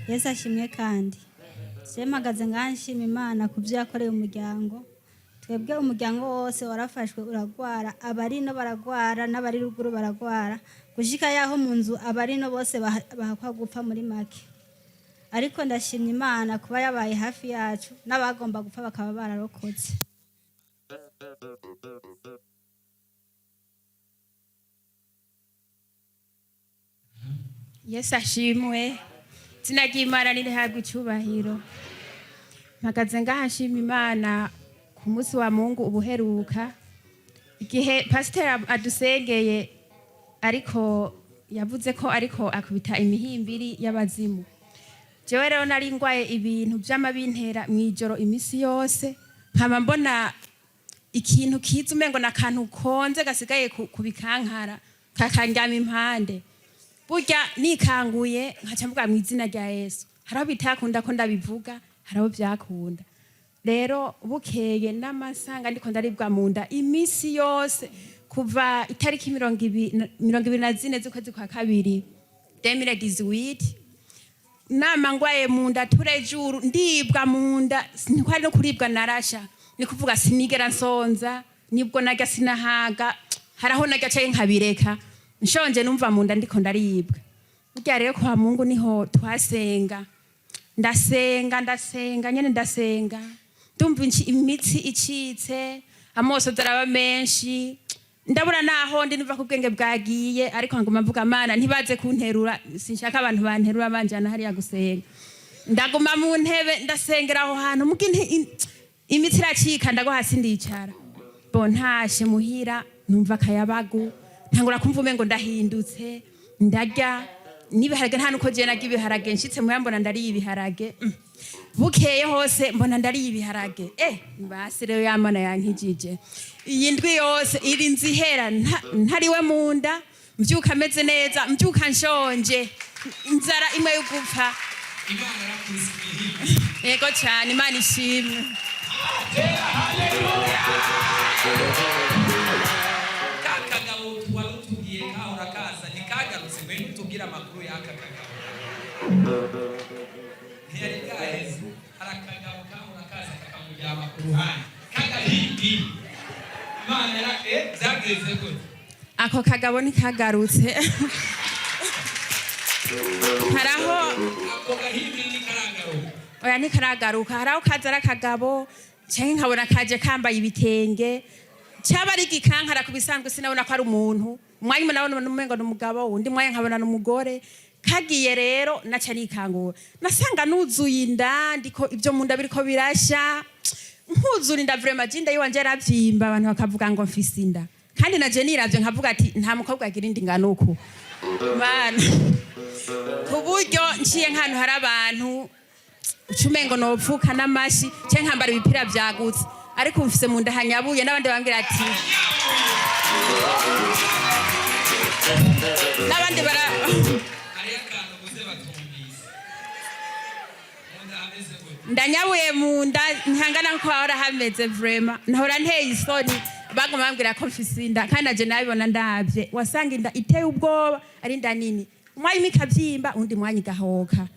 Yesu ashimwe kandi mpagaze nshima Imana ku byo yakoreye umuryango. Twebwe umuryango wose warafashwe uragwara, abari no baragwara n'abari ruguru baragwara, gushika yaho mu nzu abari no bose bahakwa gupfa muri make. Ariko ndashimye Imana kuba yabaye hafi yacu, n'abagomba gupfa bakaba bararokotse. Yesu ashimwe, izina ry'Imana nirihabwe icyubahiro. Mpagaze ngahashima Imana ku munsi wa Mungu ubuheruka, igihe pasiteri adusengeye, ariko yavuze ko ariko akubita imihimbiri y'abazimu. Jewe rero nari ngwaye ibintu by'amabintera mwijoro imisi yose, nkaba mbona ikintu kiza umengo nakantu konze gasigaye kubikankara kakanjyama impande. Burya nikanguye nkaca mvuga mu izina rya Yesu. Haraho bitakunda ko ndabivuga, haraho byakunda. Rero bukeye n'amasanga ndiko ndaribwa mu nda imisi yose kuva itariki 24 z'ukwezi kwa kabiri 2018. Nama ngwaye mu nda turejuru ndibwa mu nda, ntikwari no kuribwa narasha. Ni kuvuga sinigera nsonza, nibwo najya sinahaga, haraho najya caye nkabireka. Nshonje numva mu nda ndiko ndaribwa. Burya rero kwa Mungu niho twasenga. Ndasenga nyene ndasenga. Ndumva imitsi icitse, amoso daraba menshi. Ndabura naho ndi numva ko ubwenge bwagiye, ariko ngoma mvuga Mana ntibaze kunterura, sinshaka abantu banterura banjana hariya gusenga. Ndaguma mu ntebe ndasengera aho hantu, mugi imitsi iracika ndago hasi ndicara. Bo ntashe muhira numva kayabagu. Ntangura kumva umengo ndahindutse, ndarya nibiharage nta nuko je nagiye ibiharage nshitse muyambona ndari ibiharage. Bukeye hose mbona ndari ibiharage. Basi rero Yama yankijije. Iyi ndwi yose iri nzihera ntariwe mu nda, mbyuka meze neza, mbyuka nshonje, inzara imwe yo gupfa. Imana yarakwisimiye. Yego cyane, Imana ishimwe. Haleluya. Ngwino tubwira amakuru y'aka kagabo. Ntiyari bwaheze, harakagabo kahora kaza kakamujyama ku ruhande kagahindi. Imana byageze gute? Ako kagabo nikagarutse. Haraho ako gahindi nikaragaruka. Oya nikaragaruka, haraho kaza arakagabo cyangwa nkabona kaje kambaye ibitenge. Cyaba ari Wigikankara kubisanzwe sinabona ko ari umuntu. Umwanya munabona umengo n'umugabo, undi mwanya nkabona n'umugore. Kagiye rero naca nikangura. Nasanga nuzuye inda, ndiko ibyo mu nda biriko birasha. Nkuzura inda vraiment jinda yiwanje yaravyimba, abantu bakavuga ngo mfise inda. Kandi naje niravye nkavuga ati nta mukobwa agira indi ngano uko. Mana. Kuburyo nciye nk'ahantu hari abantu ucumengo nopfuka n'amashi, cye nkambara ibipira byagutse. Ariko mfise mu nda hanyabuye n'abandi bambwira ati n'abandi bara ndanyabuye mu nda ntihangana ko ahora hameze vraiment, nahora nteye isoni, bagoma bambwira ko mfise inda kandi naje nabibona ndavye. Wasanga inda iteye ubwoba ari inda nini, umwanya imikavyimba undi mwanya igahoka.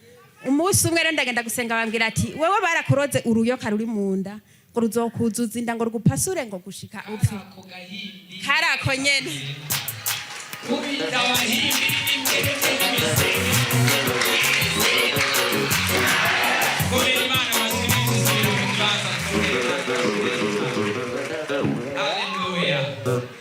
Umunsi umwe rero ndagenda gusenga bambwira ati wewe barakuroze uruyoka ruri mu nda ngo ruzokuzuza inda ngo rugupasure ngo gushika upfe. Karako nyene kubita wahindi imbere Hallelujah.